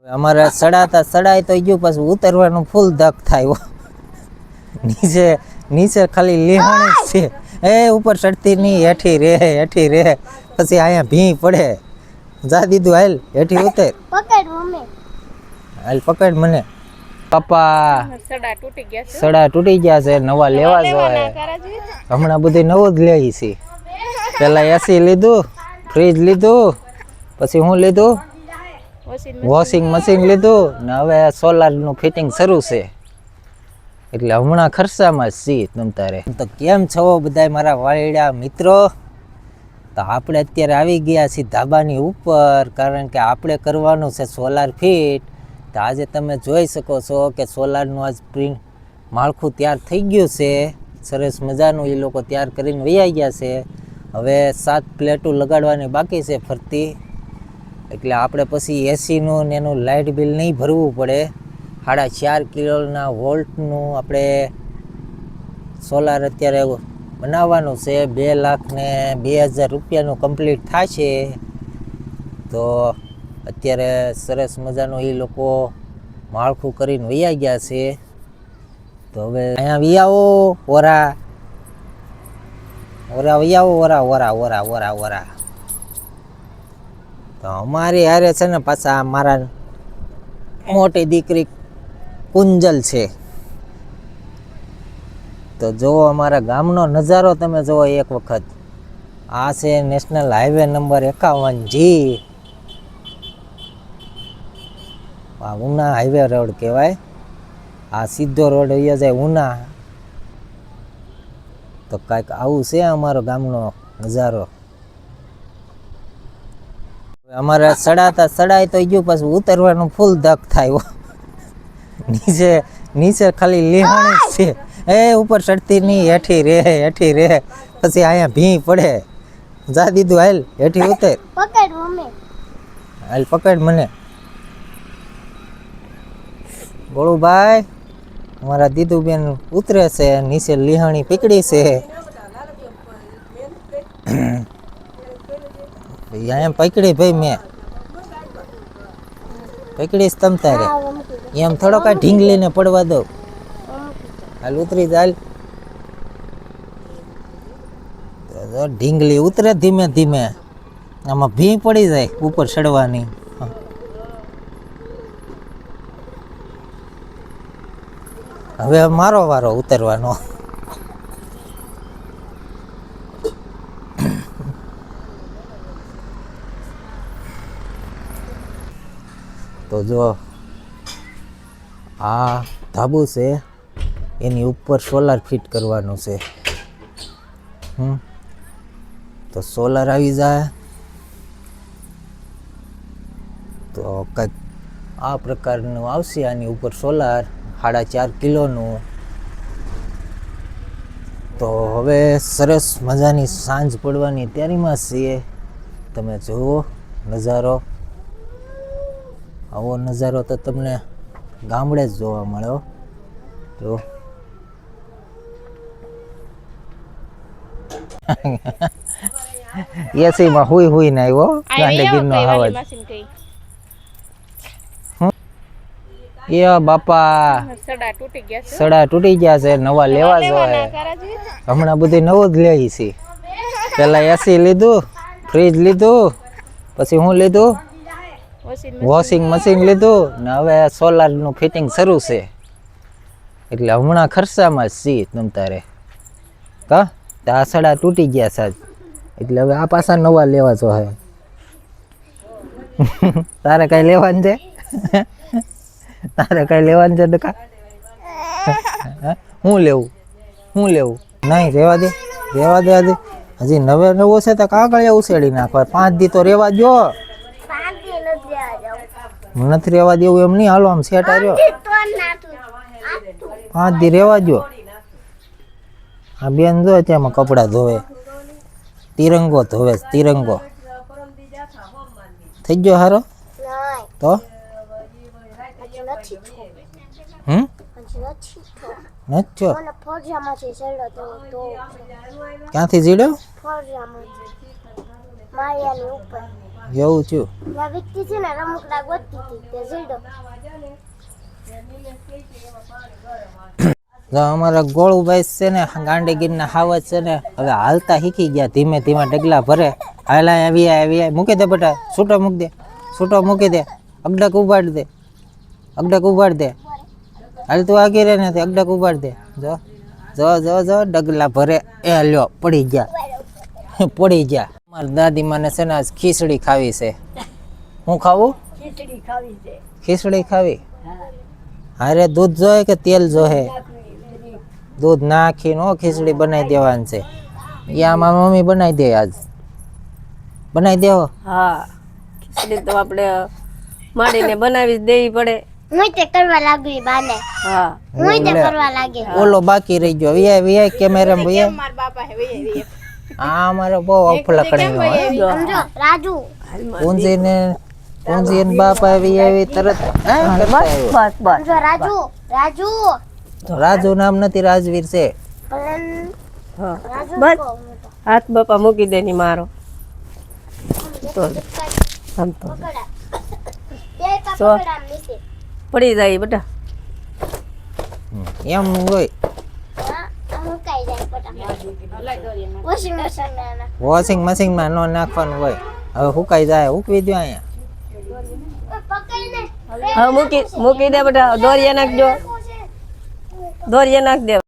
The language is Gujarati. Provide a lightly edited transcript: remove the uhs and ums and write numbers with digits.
અમારે સડાય તો ગયું, પછી ઉતરવાનું ફૂલ ધક થાય. નીચે ખાલી લેહાણી જ છે. એ ઉપર ચડતી નહીં, હેઠી રે પછી અહીંયા ભી પડે. જા દીધું, હાલ હેઠી ઉતર, હાલ પકડ મને. પપ્પા સડા તૂટી ગયા છે, નવા લેવા જોઈએ. હમણાં બધું નવું જ લઈ છે. પેલા એસી લીધું, ફ્રીજ લીધું, પછી હું લીધું વોશિંગ મશીન લીધું ને હવે સોલારનું ફિટિંગ શરૂ છે. એટલે હમણાં ખર્ચામાં જ છીએ તમ તારે. તો કેમ છો બધા મારા વાળીડા મિત્રો? તો આપણે અત્યારે આવી ગયા છીએ ધાબાની ઉપર, કારણ કે આપણે કરવાનું છે સોલાર ફિટ. તો આજે તમે જોઈ શકો છો કે સોલારનું આજ પ્રિન્ટ માળખું તૈયાર થઈ ગયું છે. સરસ મજાનું એ લોકો તૈયાર કરીને વૈયા ગયા છે. હવે 7 પ્લેટો લગાડવાની બાકી છે ફરતી. એટલે આપણે પછી એસીનું ને એનું લાઇટ બિલ નહીં ભરવું પડે. 4.5 કિલોના વોલ્ટનું આપણે સોલાર અત્યારે બનાવવાનું છે. 2,02,000 રૂપિયાનું કમ્પ્લીટ થશે. તો અત્યારે સરસ મજાનું એ લોકો માળખું કરીને વૈયા ગયા છે. તો હવે અહીંયા વિયાવો ઓરા વૈયાવો ઓરા. તો અમારી હારે છે ને પાછા મારા મોટી દીકરી કુંજલ છે. તો જુઓ અમારા ગામનો નજારો તમે જુઓ એક વખત. આ છે નેશનલ હાઈવે નંબર 51G. આ ઉના હાઈવે રોડ કહેવાય. આ સીધો રોડ અહીંયા જાય ઉના. તો કાંઈક આવું છે અમારો ગામનો નજારો. અમારે સડાય તો ગયું, પછી ઉતરવાનું ફૂલ ધક થાય. નીચે ખાલી લેહાણી જ છે. એ ઉપર ચડતી નહીં, હેઠી રે પછી અહીંયા ભી પડે. જા દીધું, હાલ હેઠી ઉતર, હાલ પકડ મને. ગોળુભાઈ અમારા દીદુબેન ઉતરે છે, નીચે લેહાણી પકડી છે. એમ પકડી ભાઈ, મેં પકડીશ તમ તારે. એમ થોડો કાંઈ ઢીંગલીને પડવા દો. હાલ ઉતરી જાય. ઢીંગલી ઉતરે ધીમે ધીમે, આમાં ભી પડી જાય ઉપર ચડવાની. હવે મારો વારો ઉતરવાનો. તો જો આ ધાબુ છે, એની ઉપર સોલાર ફિટ કરવાનું છે. તો સોલાર આવી જાય તો કંઈક આ પ્રકારનું આવશે. આની ઉપર સોલાર 4.5 કિલોનું. તો હવે સરસ મજાની સાંજ પડવાની તૈયારીમાં છીએ. તમે જુઓ નજારો. આવો નજારો તો તમને ગામડે જ જોવા મળ્યો. જો એસીમાં હુઈ ને આવ્યો ગાંધીગીરનો અવાજ. એ બાપા સડા તૂટી ગયા છે, નવા લેવા જોઈએ. હમણાં બધું નવું જ લઈ છે. પેલા એસી લીધું, ફ્રીજ લીધું, પછી હું લીધું વોશિંગ મશીન લીધું ને હવે સોલારનું ફિટિંગ શરૂ છે. એટલે હમણાં ખર્ચામાં જ છીએ તમ તારે. કા આ સડા તૂટી ગયા સાહેબ, એટલે હવે આ પાછા નવા લેવા જોઈએ. તારે કઈ લેવાનું છે? તારે કઈ લેવાનું છે ડકા? હું લેવું નહીં, રેવા દે હજી. હજી નવો છે તો કાગળિયા ઉછેડી નાખવા. 5 દી તો રેવા દો. નથી રેવા દેવું એમ નહીં. હાલો આમ સેટ આવ્યો, 5 દી રેવા દો. આ બેન જો ત્યાંમાં કપડા ધોવે, તિરંગો ધોવે. તિરંગો થઈ ગયો હારો તો ક્યાંથી જીડ્યો? એવું થયું. જો અમારા ગોળુભાઈ છે ને ગાંડીગીરના હાવજ છે ને હવે હાલતા શીખી ગયા, ધીમે ધીમે ડગલા ભરે. હાલા આવી મૂકી દે બેટા, છૂટો મૂકી દે, છૂટો મૂકી દે, અગડક ઉપાડ દે, અગડક ઉપાડ દે. હાલ તું આગી રહે ને અગડક ઉપાડ દે. જો જો જો જો ડગલા ભરે. એ લ્યો પડી ગયા, પડી ગયા. મારી દાદી મને છે ને આજ ખીચડી ખાવી છે. હું ખાવું? ખીચડી ખાવી. હારે દૂધ જોઈએ કે તેલ જોઈએ? દૂધ નાખીને ખીચડી બનાવી દેવાની છે. યા મારી મમ્મી બનાવી દે, આજ બનાવી દેવો. હા, ખીચડી તો આપણે માડીને બનાવી જ દેવી પડે. ઓલો બાકી રહી ગયો. Vi camera Vi. આ મારો બહુ અફલકણી પૂંજી ને બાપ આવી આવી તરત. રાજુ નામ નથી, રાજવીર છે. બસ હાથ બાપા મૂકી દે ની મારો તો આમ તો પડી જાય બેટા. એમ હોય વોશિંગ મશીન માં ન નાખવાનું હોય. હવે સુકાઈ જાય, ઉકવી દો અહીંયા. હા મૂકી દે બેટા. દોરિયા નાખજો, દોરિયા નાખ દે.